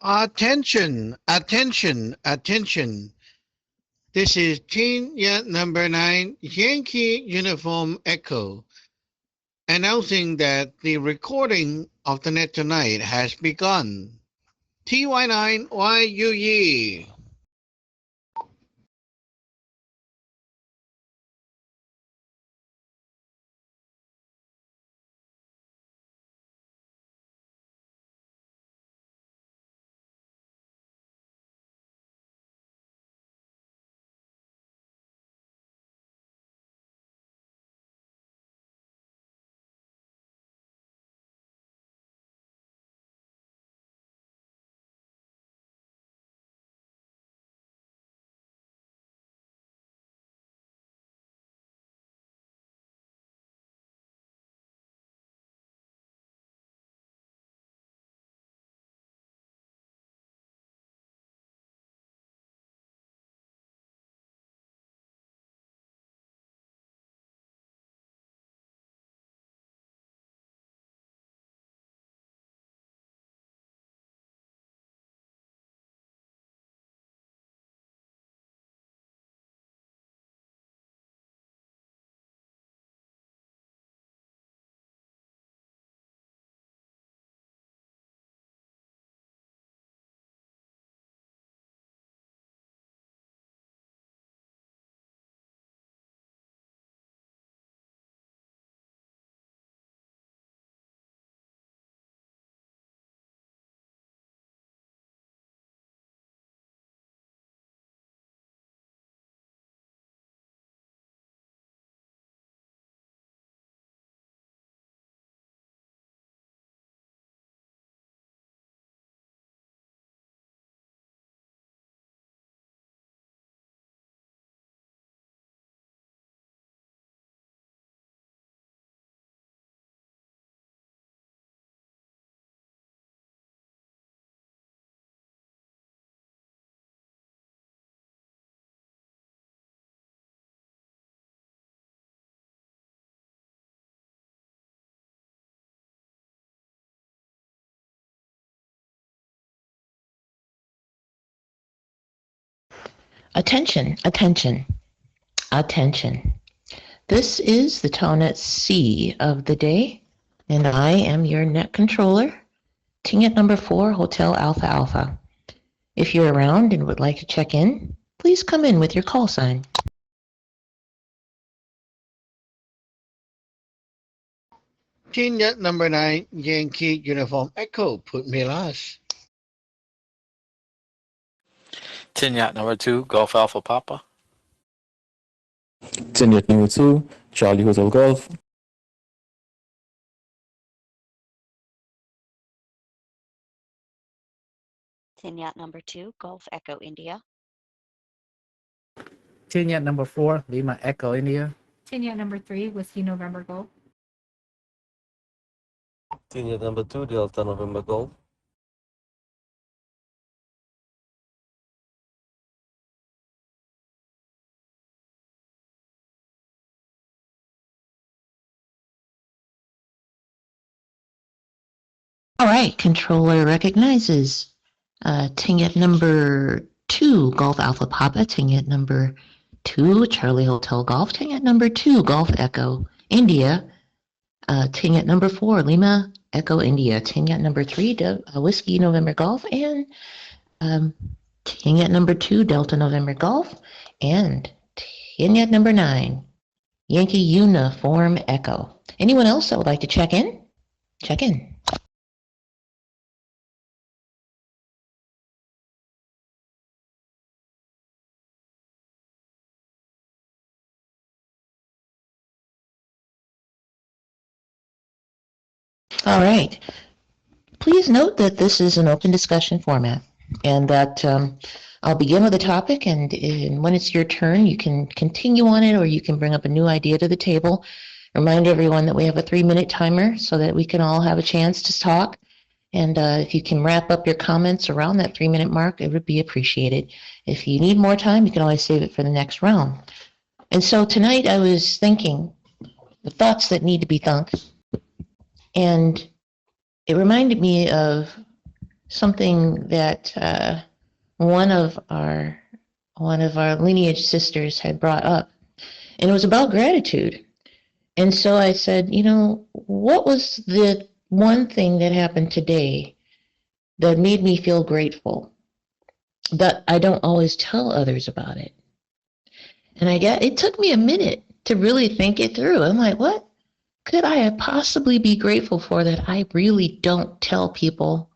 Attention, attention, attention. This is team yet number 9 Yankee Uniform Echo announcing that the recording of the net tonight has begun. TY9YUE. Attention, attention, attention. This is the Tonet C of the day, and I am your net controller, Tinget number 4, Hotel Alpha Alpha. If you're around and would like to check in, please come in with your call sign. Team yet number 9 Yankee Uniform Echo put me last. Tin Yacht number 2, Golf Alpha Papa. Tenyet number 2, Charlie Hotel Golf. Tin Yacht number 2, Golf Echo India. Tin Yacht number 4, Lima Echo India. Tin Yacht number 3, Whiskey November Golf. Tin Yacht number 2, Delta November Golf. All right, controller recognizes Tinget number 2, Golf Alpha Papa, Tinget number 2, Charlie Hotel Golf, Tinget number 2, Golf Echo India, Tinget number 4, Lima Echo India, Tinget number 3, Whiskey November Golf, and Tinget number 2, Delta November Golf, and Tinget number 9, Yankee Uniform Echo. Anyone else that would like to check in? Check in. All right. Please note that this is an open discussion format and that I'll begin with a topic, and when it's your turn, you can continue on it or you can bring up a new idea to the table. Remind everyone that we have a 3-minute timer so that we can all have a chance to talk. And if you can wrap up your comments around that 3-minute mark, it would be appreciated. If you need more time, you can always save it for the next round. And so tonight I was thinking the thoughts that need to be thunk. And it reminded me of something that one of our lineage sisters had brought up, and it was about gratitude. And so I said, what was the one thing that happened today that made me feel grateful, but I don't always tell others about it? And it took me a minute to really think it through. I'm like, what could I possibly be grateful for that I really don't tell people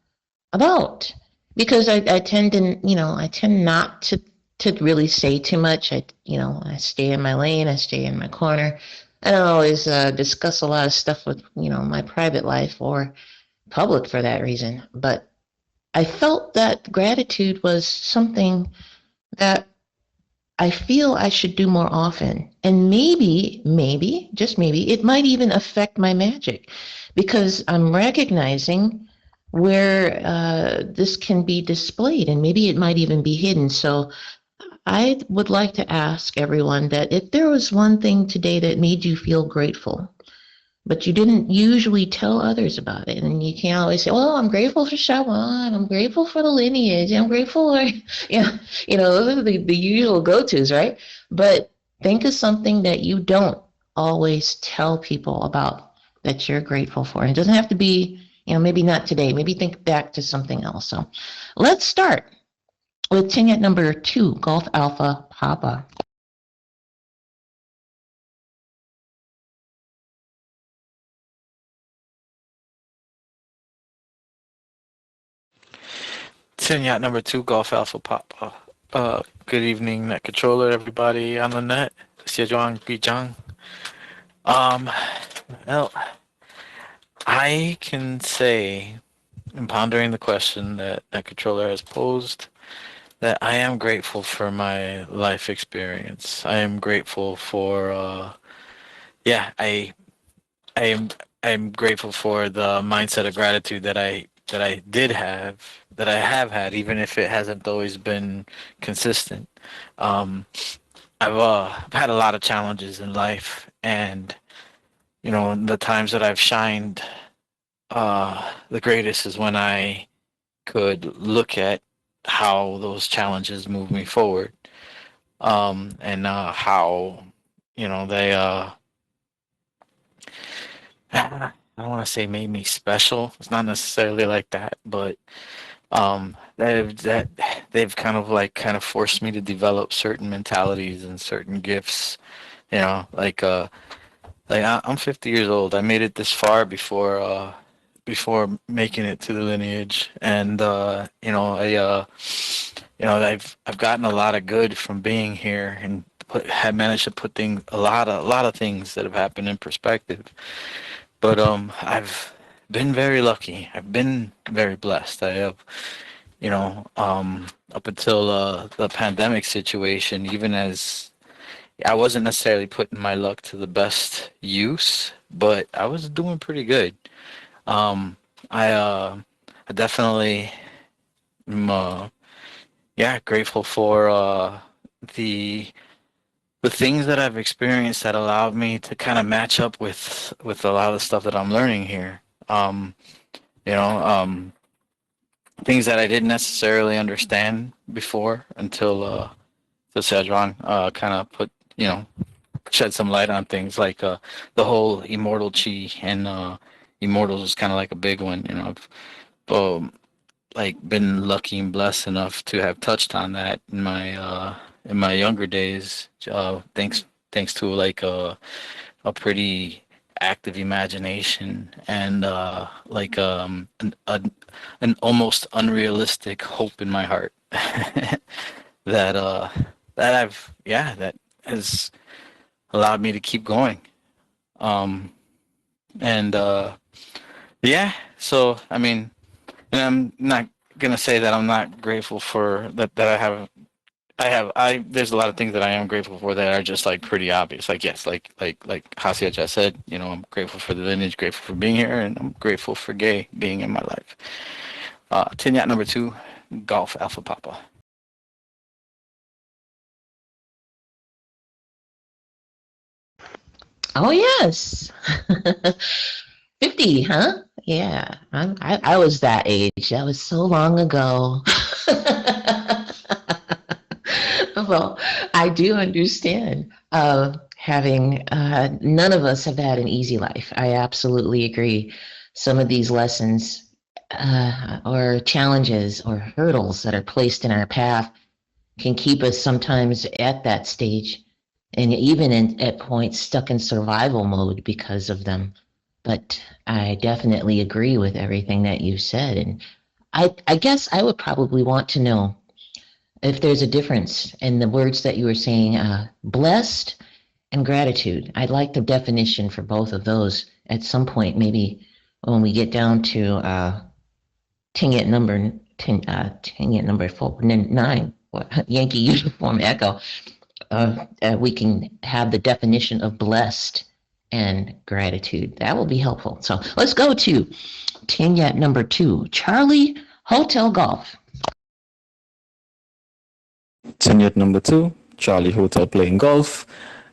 about? Because I tend to, I tend not to really say too much. I stay in my lane. I stay in my corner. I don't always discuss a lot of stuff with, my private life or public for that reason. But I felt that gratitude was something that I feel I should do more often. And maybe, just maybe, it might even affect my magic because I'm recognizing where this can be displayed and maybe it might even be hidden. So I would like to ask everyone that if there was one thing today that made you feel grateful, but you didn't usually tell others about it. And you can't always say, well, I'm grateful for Shawan, I'm grateful for the lineage, I'm grateful for, those are the usual go-tos, right? But think of something that you don't always tell people about that you're grateful for. And it doesn't have to be, maybe not today, maybe think back to something else. So let's start with Ting at number 2, Golf Alpha Papa. Tin Yacht number 2, Golf Alpha Papa. Good evening, Net Controller, everybody on the net. Xie Bijang. Well, I can say, in pondering the question that Net Controller has posed, that I am grateful for my life experience. I am grateful for, I'm grateful for the mindset of gratitude that I did have, that I have had, even if it hasn't always been consistent. Um, I've had a lot of challenges in life, and the times that I've shined, the greatest is when I could look at how those challenges move me forward, and how they I don't want to say made me special. It's not necessarily like that, but they've kind of forced me to develop certain mentalities and certain gifts. I'm 50 years old. I made it this far before making it to the lineage, and I've gotten a lot of good from being here and have managed to put a lot of things that have happened in perspective. But I've been very lucky. I've been very blessed. I have, up until the pandemic situation, even as I wasn't necessarily putting my luck to the best use, but I was doing pretty good. Um, I definitely am, grateful for the the things that I've experienced that allowed me to kind of match up with a lot of the stuff that I'm learning here. Um, you know, um, Things that I didn't necessarily understand before until Sejong kind of shed some light on things like the whole immortal chi and immortals is kind of like a big one. I've like been lucky and blessed enough to have touched on that in my younger days. Thanks to like a pretty active imagination and an almost unrealistic hope in my heart that that has allowed me to keep going. Um, and so I mean, and I'm not gonna say that I'm not grateful for that there's a lot of things that I am grateful for that are just like pretty obvious. Like yes, like Hasia just said, I'm grateful for the lineage, grateful for being here, and I'm grateful for Gay being in my life. Tin number 2, Golf Alpha Papa. Oh, yes. 50, huh? Yeah, I was that age. That was so long ago. Well, I do understand having, none of us have had an easy life. I absolutely agree. Some of these lessons or challenges or hurdles that are placed in our path can keep us sometimes at that stage and even at points stuck in survival mode because of them. But I definitely agree with everything that you said. And I guess I would probably want to know if there's a difference in the words that you were saying, blessed and gratitude. I'd like the definition for both of those at some point, maybe when we get down to Tingit number 10, Tingit number 9, Yankee Uniform Echo. We can have the definition of blessed and gratitude. That will be helpful. So let's go to Tingit number 2, Charlie Hotel Golf. Tenured number 2, Charlie Hotel playing golf.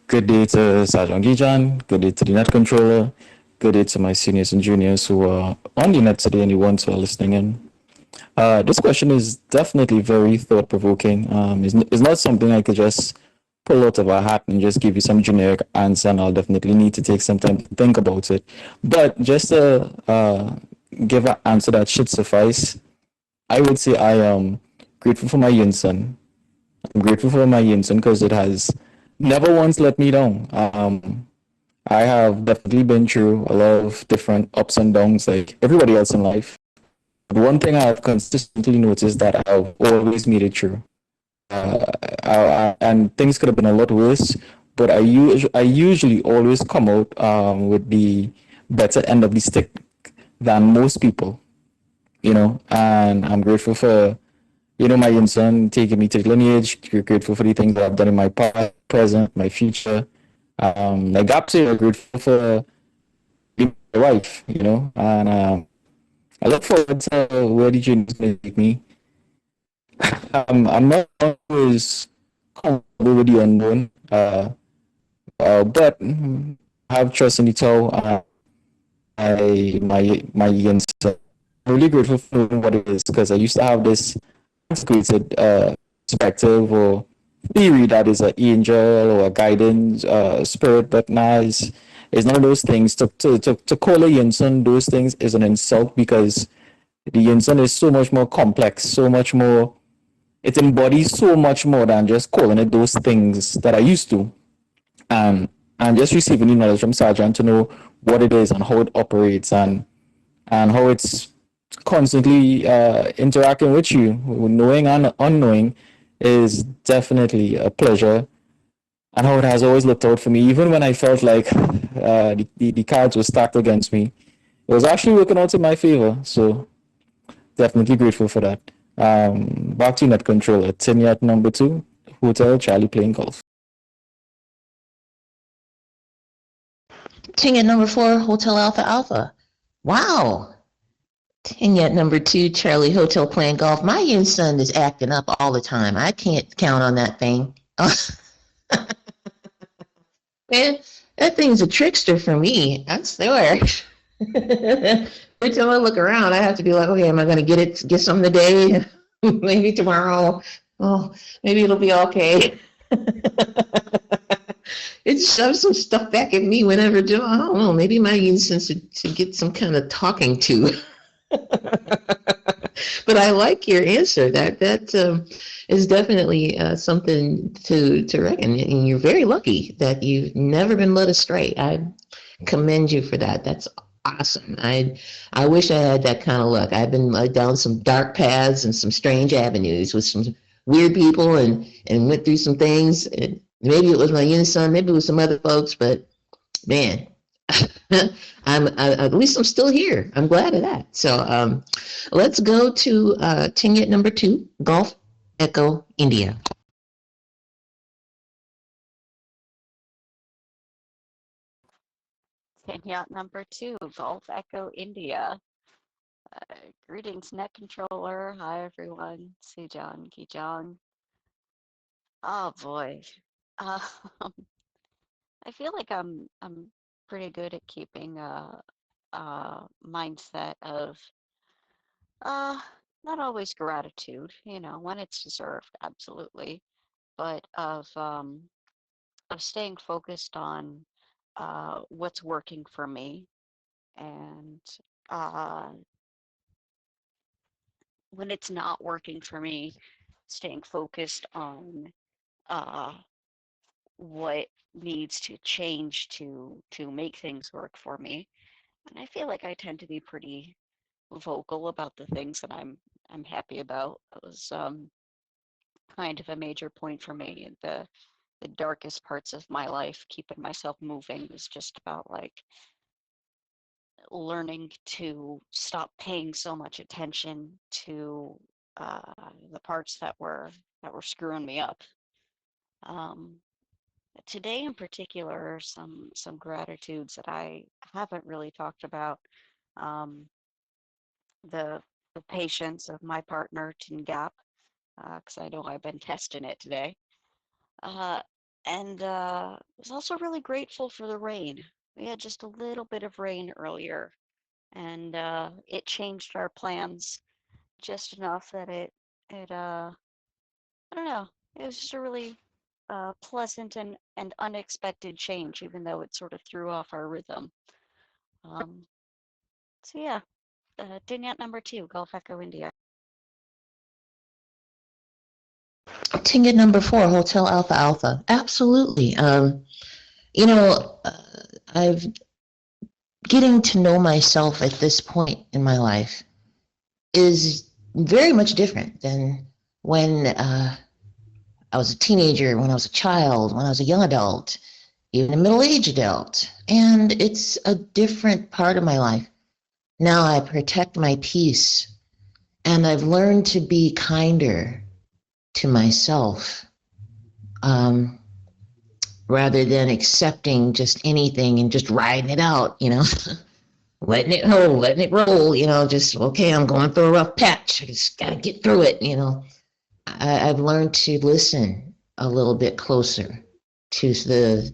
Good day to Sergeant Gijan. Good day to the net controller. Good day to my seniors and juniors who are on the net today and the ones who are listening in. This question is definitely very thought provoking. It's not something I could just pull out of a hat and just give you some generic answer, and I'll definitely need to take some time to think about it. But just to give an answer that should suffice, I would say I am grateful for my Yinsen. I'm grateful for my Yinsen because it has never once let me down. I have definitely been through a lot of different ups and downs, like everybody else in life. But one thing I've consistently noticed that I've always made it through. And things could have been a lot worse, but I usually always come out with the better end of the stick than most people, and I'm grateful for, my young son taking me to the lineage, grateful for the things that I've done in my past, present, my future. Like absolutely grateful for my wife, and I look forward to where the journey is going to take me. I'm not always comfortable with the unknown, but I have trust in the toe. My young son. I'm really grateful for what it is because I used to have this antiquated perspective or theory that is an angel or a guidance spirit, but now it's none of those things. To call a Yinsen those things is an insult because the Yinsen is so much more complex, so much more. It embodies so much more than just calling it those things that I used to. And just receiving the knowledge from Sergeant to know what it is and how it operates and how it's constantly interacting with you, knowing and unknowing, is definitely a pleasure. And how it has always looked out for me, even when I felt like the cards were stacked against me, it was actually working out in my favor. So definitely grateful for that. Back to net controller, Tinyat number 2, Hotel Charlie playing golf. Ting at number 4, Hotel Alpha Alpha. Wow. Ting at number 2, Charlie Hotel playing golf. My young son is acting up all the time. I can't count on that thing. Man, that thing's a trickster for me. I swear. Every time I look around, I have to be like, okay, am I going to get some today? Maybe tomorrow. Oh, maybe it'll be okay. It shoves some stuff back at me whenever, I don't know, maybe my instance to get some kind of talking to. But I like your answer. That is definitely something to reckon. And you're very lucky that you've never been led astray. I commend you for that. That's awesome. I wish I had that kind of luck. I've been down some dark paths and some strange avenues with some weird people and went through some things. And maybe it was my young son, maybe it was some other folks, but man, at least I'm still here. I'm glad of that. So let's go to Tingit number 2, Golf Echo India. Yacht number 2, Golf Echo India. Greetings, net controller. Hi, everyone. Sujan, Kijang. Oh boy. Uh, I feel like I'm pretty good at keeping mindset of uh, not always gratitude, when it's deserved, absolutely, but of staying focused on what's working for me, and uh, when it's not working for me, staying focused on uh, what needs to change to make things work for me. And I feel like I tend to be pretty vocal about the things that I'm happy about. It was kind of a major point for me in the darkest parts of my life. Keeping myself moving was just about like learning to stop paying so much attention to uh, the parts that were screwing me up. Um, Today in particular, are some gratitudes that I haven't really talked about. Um, the the patience of my partner Tin Gap, because I know I've been testing it today. Uh, and was also really grateful for the rain. We had just a little bit of rain earlier, and it changed our plans just enough that it I don't know. It was just a really pleasant and unexpected change, even though it sort of threw off our rhythm. Um, so yeah, Dinyat number 2, Gulf Echo India. Ticket number 4, Hotel Alpha Alpha. Absolutely. You know, I've getting to know myself at this point in my life is very much different than when I was a teenager, when I was a child, when I was a young adult, even a middle-aged adult. And it's a different part of my life. Now I protect my peace, and I've learned to be kinder to myself, um, rather than accepting just anything and just riding it out, letting it roll, just, okay, I'm going through a rough patch. I just got to get through it. I've learned to listen a little bit closer to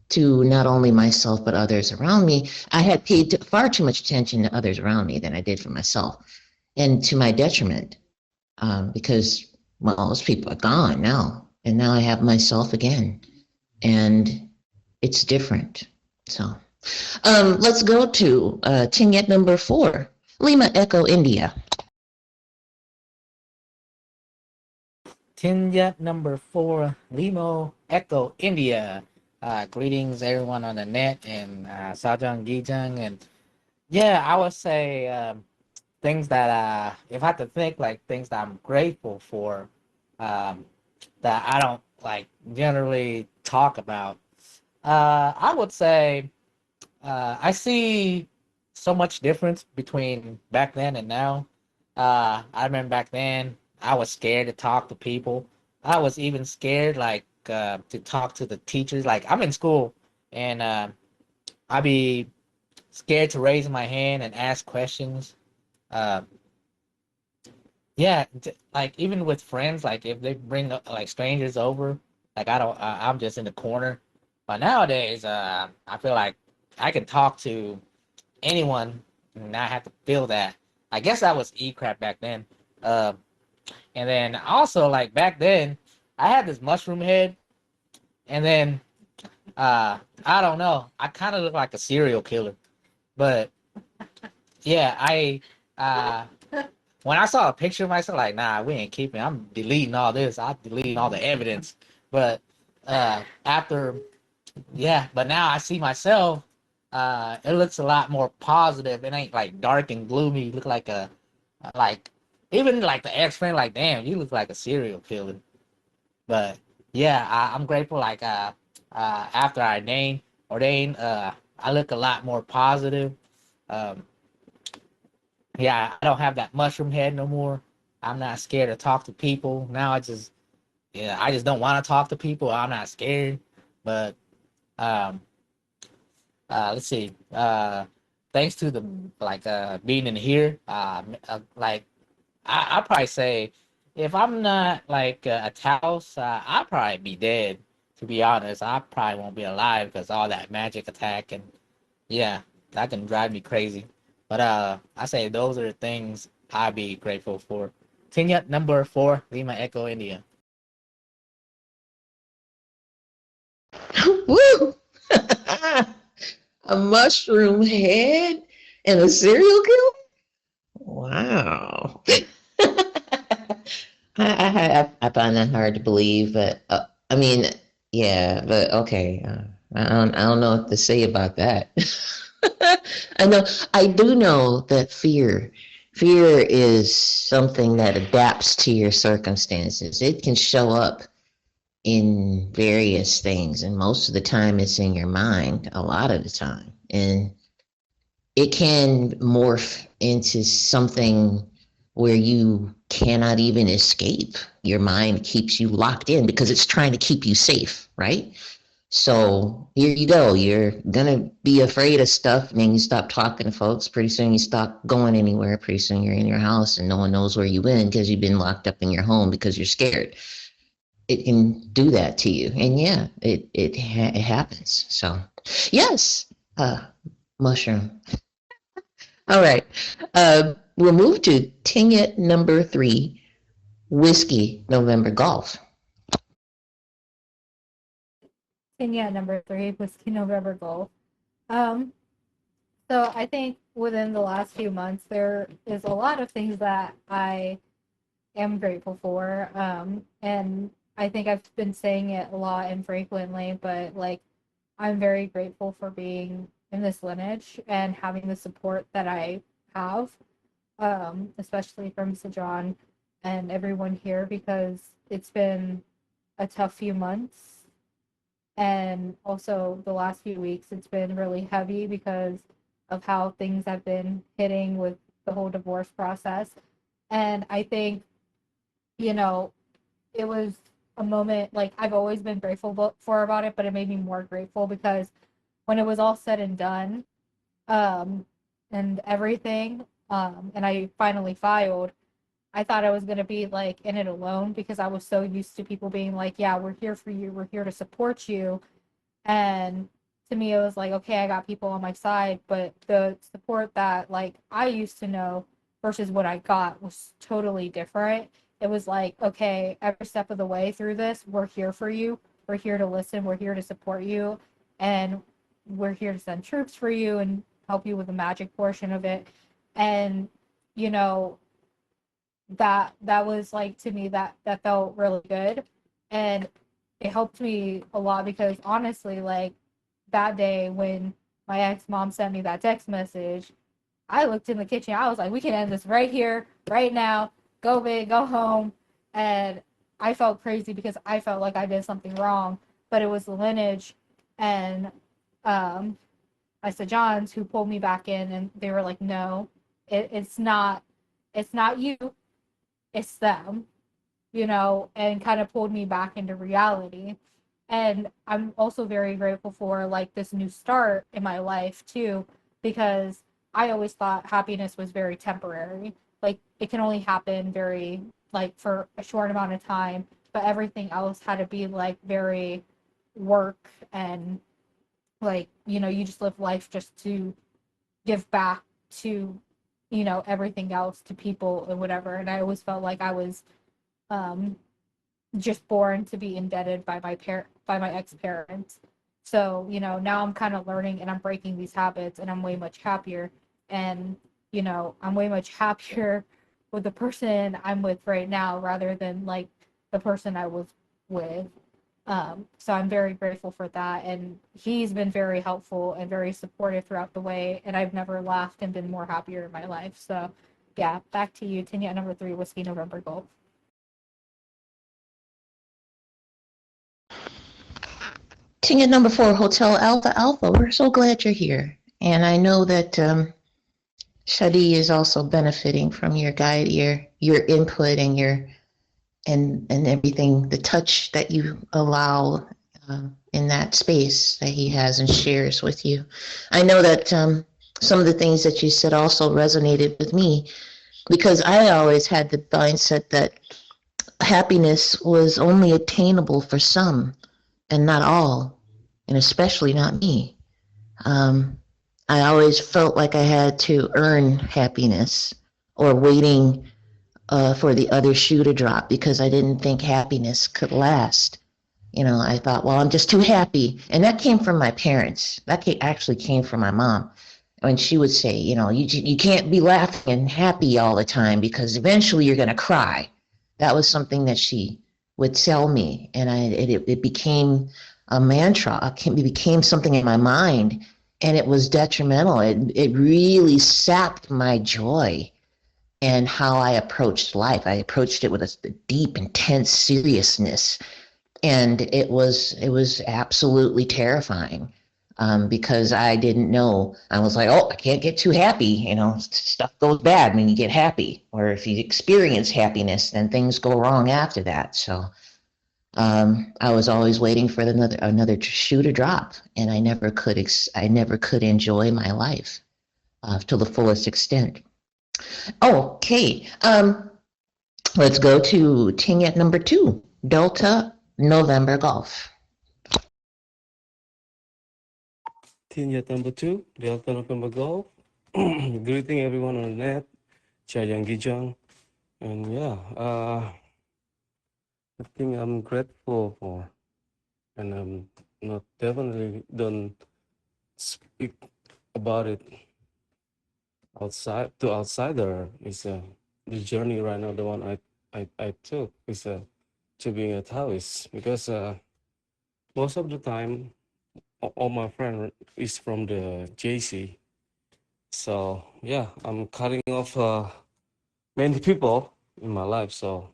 to not only myself but others around me. I had paid far too much attention to others around me than I did for myself, and to my detriment, because, well, those people are gone now, and now I have myself again, and it's different. So, let's go to Tingette number 4, Lima Echo India. Tinyat number 4, Limo Echo India. Greetings everyone on the net and Sajang Gijang. And yeah, I would say things that if I had to think, like things that I'm grateful for, um, that I don't like generally talk about. I would say I see so much difference between back then and now. I remember back then I was scared to talk to people. I was even scared like to talk to the teachers. Like I'm in school and I be scared to raise my hand and ask questions. Uh, yeah, like even with friends, like if they bring like strangers over, like I don't, I'm just in the corner. But nowadays, I feel like I can talk to anyone and not have to feel that. I guess that was crap back then. Uh, and then also like back then, I had this mushroom head, and then I don't know, I kind of look like a serial killer. But yeah, I uh when I saw a picture of myself, like, nah, we ain't keeping. I'm deleting all this. I'm deleting all the evidence. But after, yeah, but now I see myself. It looks a lot more positive. It ain't like dark and gloomy. You look like like, even like the ex-friend, like, damn, you look like a serial killer. But yeah, I'm grateful. Like, after I ordained, I look a lot more positive. Um, yeah, I don't have that mushroom head no more. I'm not scared to talk to people. Now I just don't want to talk to people. I'm not scared. But um let's see. Thanks to the like being in here, like I probably say if I'm not like a Taos, I'll probably be dead. To be honest, I probably won't be alive because all that magic attack and yeah. that can drive me crazy. But I say those are the things I'd be grateful for. Tingya number 4, Lima Echo India. Woo! A mushroom head and a serial killer? Wow. I find that hard to believe, but I mean, yeah, but okay. I don't know what to say about that. I do know that fear is something that adapts to your circumstances. It can show up in various things, and most of the time it's in your mind, a lot of the time. And it can morph into something where you cannot even escape. Your mind keeps you locked in because it's trying to keep you safe, right? So here you go. You're gonna be afraid of stuff, and then you stop talking to folks. Pretty soon you stop going anywhere. Pretty soon you're in your house and no one knows where you've been because you've been locked up in your home because you're scared. It can do that to you, and yeah, it happens. So yes, mushroom. All right. We'll move to Tingit number 3, Whiskey November Golf. Kenya number 3, Whiskey November Golf. So I think within the last few months, there is a lot of things that I am grateful for. And I think I've been saying it a lot and frequently, but like, I'm very grateful for being in this lineage and having the support that I have, especially from Sajan and everyone here, because it's been a tough few months. And also the last few weeks, it's been really heavy because of how things have been hitting with the whole divorce process. And I think, you know, it was a moment like I've always been grateful for about it, but it made me more grateful because when it was all said and done, and everything, and I finally filed, I thought I was going to be like in it alone because I was so used to people being like, yeah, we're here for you. We're here to support you. And to me, it was like, okay, I got people on my side, but the support that like I used to know versus what I got was totally different. It was like, okay, every step of the way through this, we're here for you. We're here to listen. We're here to support you. And we're here to send troops for you and help you with the magic portion of it. And, you know, that was like, to me, that felt really good. And it helped me a lot because honestly, like that day when my ex-mom sent me that text message, I looked in the kitchen. I was like, we can end this right here, right now. Go big, go home. And I felt crazy because I felt like I did something wrong, but it was the lineage and I said Johns who pulled me back in, and they were like, no, it's not you, it's them, you know, and kind of pulled me back into reality. And I'm also very grateful for like this new start in my life too, because I always thought happiness was very temporary. Like it can only happen very like for a short amount of time, but everything else had to be like very work and like, you know, you just live life just to give back to, you know, everything else to people and whatever. And I always felt like I was just born to be indebted by my ex-parents. So, you know, now I'm kind of learning and I'm breaking these habits and I'm way much happier. And, you know, I'm way much happier with the person I'm with right now rather than like the person I was with. So I'm very grateful for that. And he's been very helpful and very supportive throughout the way. And I've never laughed and been more happier in my life. So yeah, back to you. Tingya number 3, Whiskey November Golf. Tingit number 4, Hotel Alpha Alpha. We're so glad you're here. And I know that Shadi is also benefiting from your guide, your input and your and everything, the touch that you allow in that space that he has and shares with you. I know that some of the things that you said also resonated with me because I always had the mindset that happiness was only attainable for some and not all, and especially not me. I I always felt like I had to earn happiness or waiting for the other shoe to drop because I didn't think happiness could last. I thought, well, I'm just too happy. And that came from my parents. Actually came from my mom. When she would say, you can't be laughing and happy all the time because eventually you're going to cry. That was something that she would tell me. And it became a mantra. It became something in my mind. And it was detrimental. It really sapped my joy and how I approached life. I approached it with a deep, intense seriousness. And it was absolutely terrifying because I didn't know. I was like, oh, I can't get too happy. Stuff goes bad when you get happy. Or if you experience happiness, then things go wrong after that. So I was always waiting for another shoe to drop, and I never could enjoy my life to the fullest extent. Okay, let's go to Tingette number 2, Delta November Golf. Tingette number 2, Delta November Golf. Greeting everyone on the net. Chayang Gijang. And yeah, the thing I'm grateful for, and I'm not definitely don't speak about it to outsider, is the journey right now. The one I took is to being a Taoist, because most of the time all my friends is from the JC. So yeah, I'm cutting off many people in my life. So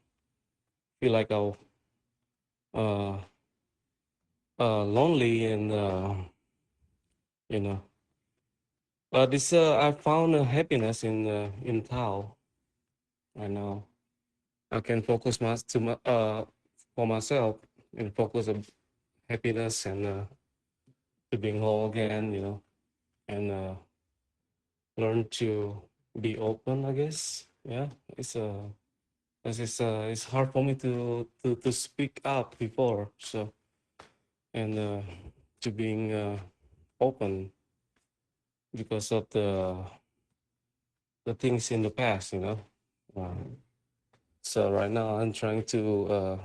feel like I'm lonely, and but this I found happiness in Tao. I know I can focus for myself, and focus on happiness and to being whole again, and learn to be open, I guess. Yeah, it's hard for me to speak up before, so, and to being open because of the things in the past. So right now I'm trying to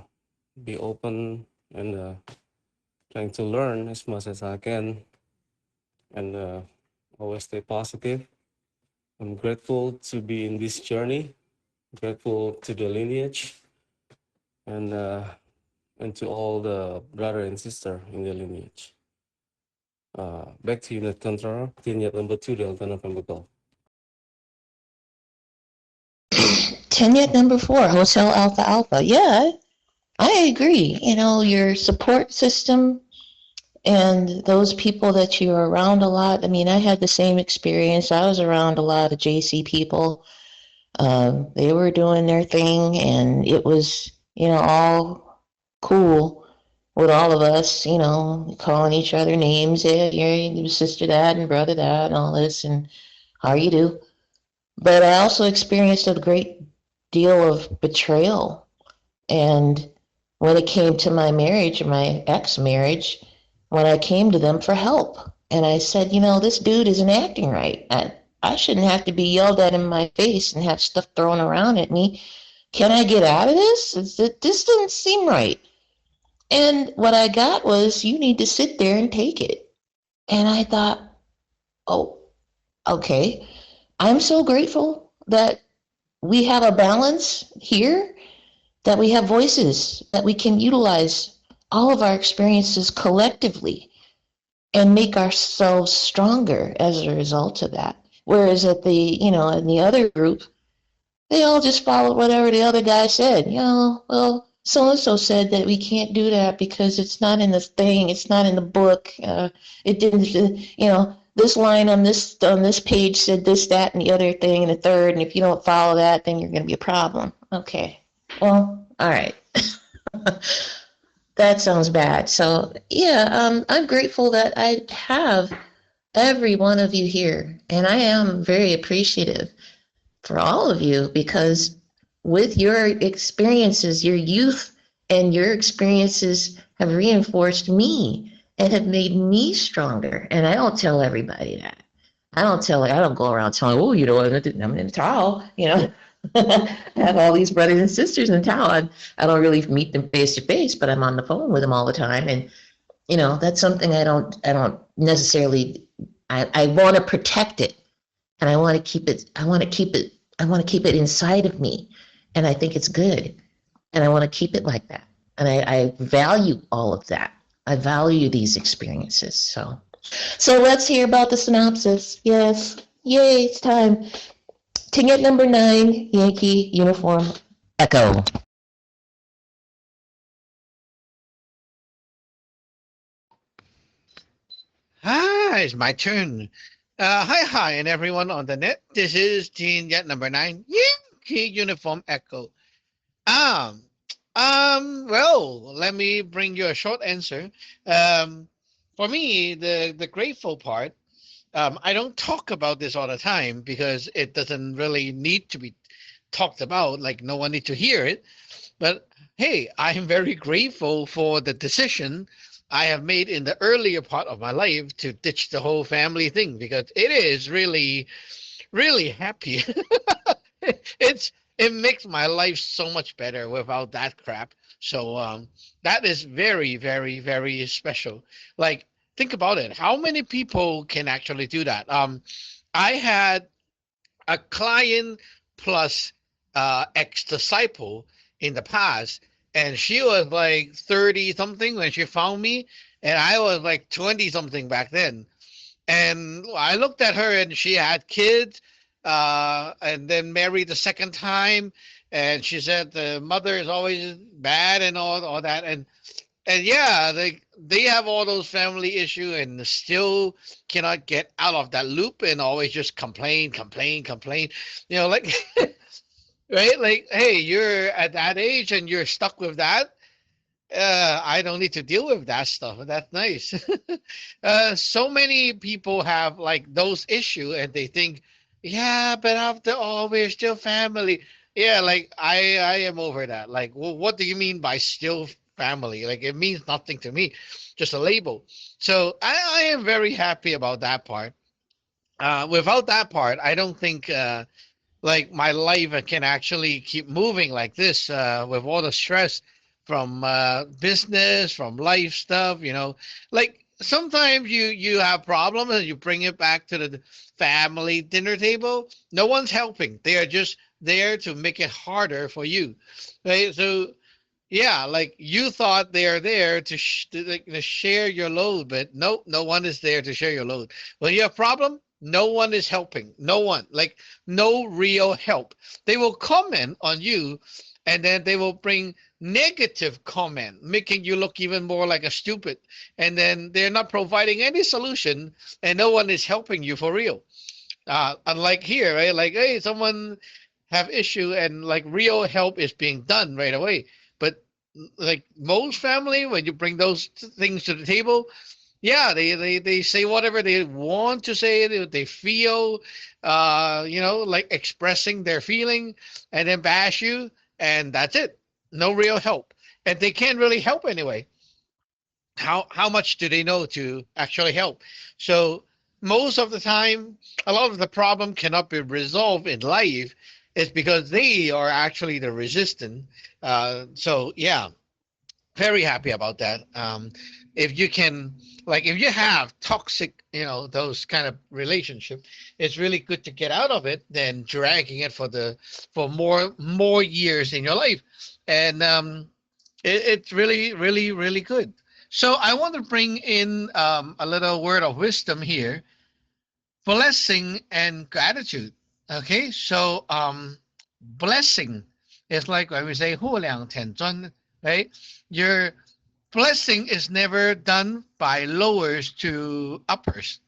be open and trying to learn as much as I can, and always stay positive. I'm grateful to be in this journey, grateful to the lineage, and to all the brother and sister in the lineage. Back to you, Tantra. Tingette number 2, Delta November Golf. Tingette number 4, Hotel Alpha Alpha. Yeah, I agree. Your support system and those people that you're around a lot. I mean, I had the same experience. I was around a lot of JC people. They were doing their thing, and it was, all cool with all of us, calling each other names. Hey, you're your sister that and brother that and all this, and how you do. But I also experienced a great deal of betrayal. And when it came to my marriage, my ex-marriage, when I came to them for help, and I said, this dude isn't acting right. I shouldn't have to be yelled at in my face and have stuff thrown around at me. Can I get out of this? This doesn't seem right. And what I got was, you need to sit there and take it. And I thought, oh, okay. I'm so grateful that we have a balance here, that we have voices, that we can utilize all of our experiences collectively and make ourselves stronger as a result of that. Whereas in the other group, they all just followed whatever the other guy said. Well, so-and-so said that we can't do that because it's not in the thing, it's not in the book. It didn't, this line on this page said this, that, and the other thing, and the third, and if you don't follow that, then you're going to be a problem. Okay, well, all right. That sounds bad. So yeah, I'm grateful that I have every one of you here, and I am very appreciative for all of you, because with your experiences, your youth and your experiences have reinforced me and have made me stronger. And I don't tell everybody that. I don't go around telling, oh, you know, I'm in Tao, you know. I have all these brothers and sisters in Tao. I don't really meet them face to face, but I'm on the phone with them all the time. And, you know, that's something I don't necessarily, I want to protect it, and I want to keep it inside of me. And I think it's good. And I want to keep it like that. And I value all of that. I value these experiences. So let's hear about the synopsis. Yes. Yay, it's time. Ticket number 9, Yankee Uniform Echo. It's my turn. Hi, and everyone on the net. This is Teen Jet number 9, Yankee Uniform Echo. Well, let me bring you a short answer. For me, the grateful part, I don't talk about this all the time because it doesn't really need to be talked about. Like, no one needs to hear it. But hey, I am very grateful for the decision I have made in the earlier part of my life to ditch the whole family thing, because it is really, really happy. It makes my life so much better without that crap. So that is very, very, very special. Like, think about it. How many people can actually do that? I had a client plus ex-disciple in the past, and she was like 30 something when she found me, and I was like 20 something back then. And I looked at her, and she had kids, and then married the second time. And she said the mother is always bad and all that. And yeah, they have all those family issues and still cannot get out of that loop and always just complain. You know, like, right? Like, hey, you're at that age and you're stuck with that. I don't need to deal with that stuff. That's nice. So many people have like those issues, and they think, yeah, but after all, we're still family. Yeah, like I am over that. Like, well, what do you mean by still family? Like, it means nothing to me, just a label. So I am very happy about that part. Without that part, I don't think like my life can actually keep moving like this with all the stress from business, from life stuff, you know. Like, sometimes you have problems and you bring it back to the family dinner table. No one's helping. They are just there to make it harder for you, right? So yeah, like, you thought they are there to share your load, but no one is there to share your load. When you have a problem, no one is helping. No one, like, no real help. They will comment on you, and then they will bring negative comment, making you look even more like a stupid. And then they're not providing any solution, and no one is helping you for real. Unlike here, right? Like, hey, someone have issue, and like real help is being done right away. But like most family, when you bring those things to the table, yeah, they say whatever they want to say, they feel, you know, like expressing their feeling, and then bash you, and that's it. No real help, and they can't really help anyway. How much do they know to actually help? So most of the time, a lot of the problem cannot be resolved in life. It's because they are actually the resistant. So yeah, very happy about that. If you can, like, if you have toxic, you know, those kind of relationship, it's really good to get out of it than dragging it for more years in your life. And it's really, really, really good. So I want to bring in a little word of wisdom here: blessing and gratitude. Okay, so blessing is like when we say 护两天尊, right? Your blessing is never done by lowers to uppers.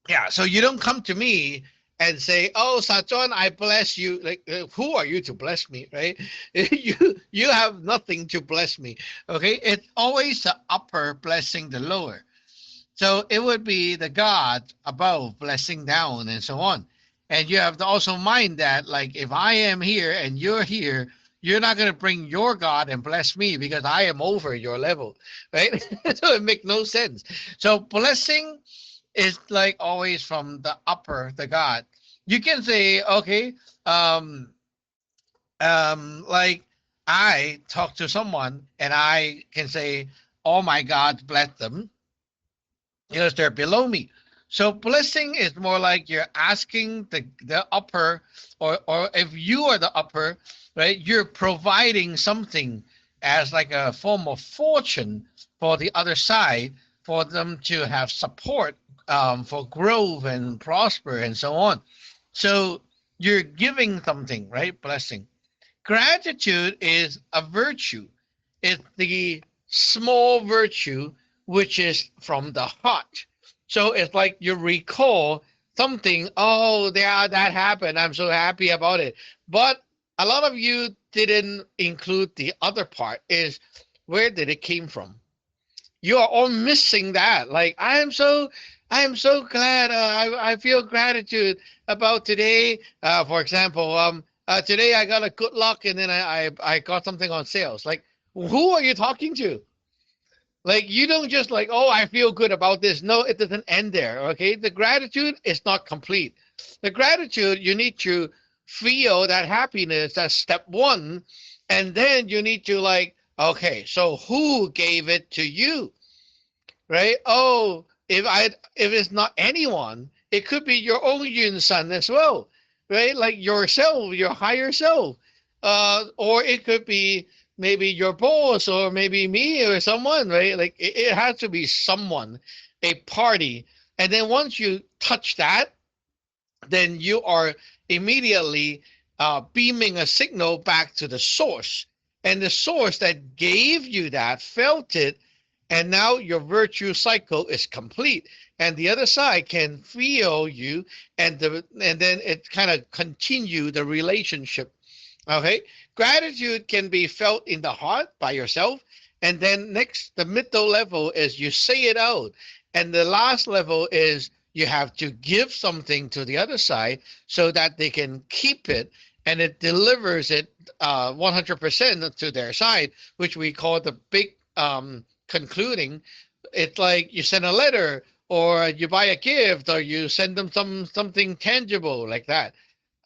Yeah, so you don't come to me and say, "Oh, Sajon, I bless you." Like, who are you to bless me, right? You have nothing to bless me. Okay, it's always the upper blessing the lower. So it would be the God above blessing down, and so on. And you have to also mind that, like, if I am here and you're here, you're not going to bring your God and bless me because I am over your level, right? So it makes no sense. So blessing is like always from the upper, the God. You can say, okay, like I talk to someone and I can say, oh my God, bless them because they're below me. So blessing is more like you're asking the upper, or if you are the upper, right, you're providing something as like a form of fortune for the other side, for them to have support, for growth and prosper and so on. So you're giving something, right? Blessing. Gratitude is a virtue. It's the small virtue which is from the heart. So it's like you recall something, oh, yeah, that happened. I'm so happy about it. But a lot of you didn't include the other part, is where did it came from? You are all missing that. Like I am so glad. I feel gratitude about today. For example, today I got a good luck, and then I got something on sales. Like, who are you talking to? Like, you don't just like, oh, I feel good about this. No, it doesn't end there. Okay, the gratitude is not complete. The gratitude, you need to feel that happiness. That's step one, and then you need to like, okay, so who gave it to you? Right? Oh, if it's not anyone, it could be your own Yun Sun as well, right? Like yourself, your higher self, or it could be maybe your boss, or maybe me or someone, right? Like it has to be someone, a party, and then once you touch that, then you are immediately beaming a signal back to the source, and the source that gave you that felt it, and now your virtue cycle is complete, and the other side can feel you, and then it kind of continue the relationship. Okay, gratitude can be felt in the heart by yourself, and then next, the middle level is you say it out, and the last level is you have to give something to the other side so that they can keep it, and it delivers it 100% to their side, which we call the big concluding. It's like you send a letter, or you buy a gift, or you send them something tangible like that.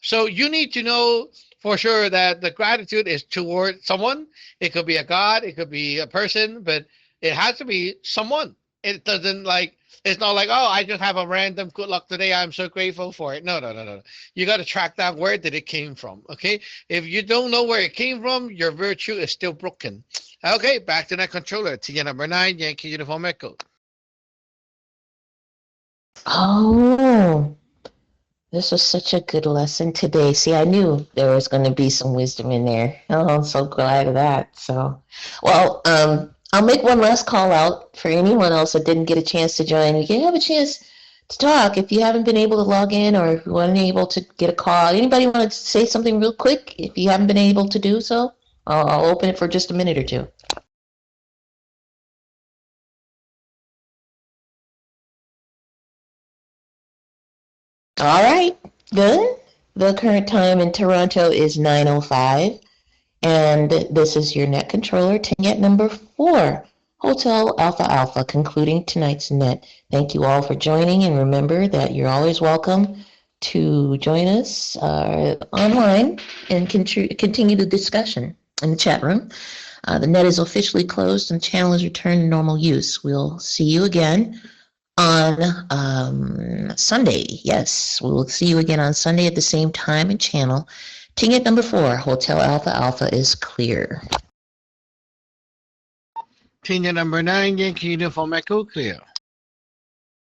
So you need to know for sure that the gratitude is toward someone. It could be a God, it could be a person, but it has to be someone. It doesn't like, it's not like, oh, I just have a random good luck today, I'm so grateful for it. No, no, no, no. You got to track down where did it came from. Okay, if you don't know where it came from, your virtue is still broken. Okay, back to that controller. TN number 9, Yankee Uniform Echo. Oh, this was such a good lesson today. See, I knew there was going to be some wisdom in there. Oh, I'm so glad of that. So, well, I'll make one last call out for anyone else that didn't get a chance to join. You can have a chance to talk if you haven't been able to log in, or if you weren't able to get a call. Anybody want to say something real quick if you haven't been able to do so? I'll open it for just a minute or two. All right, good. The current time in Toronto is 9:05, and this is your net controller, Tingette number 4, Hotel Alpha Alpha, concluding tonight's net. Thank you all for joining, and remember that you're always welcome to join us online and continue the discussion in the chat room. The net is officially closed and the channel is returned to normal use. We'll see you again on Sunday. Yes, we will see you again on Sunday at the same time and channel. Tingette number 4, Hotel Alpha Alpha is clear. TN number 9, Yankee Uniform Echo, clear.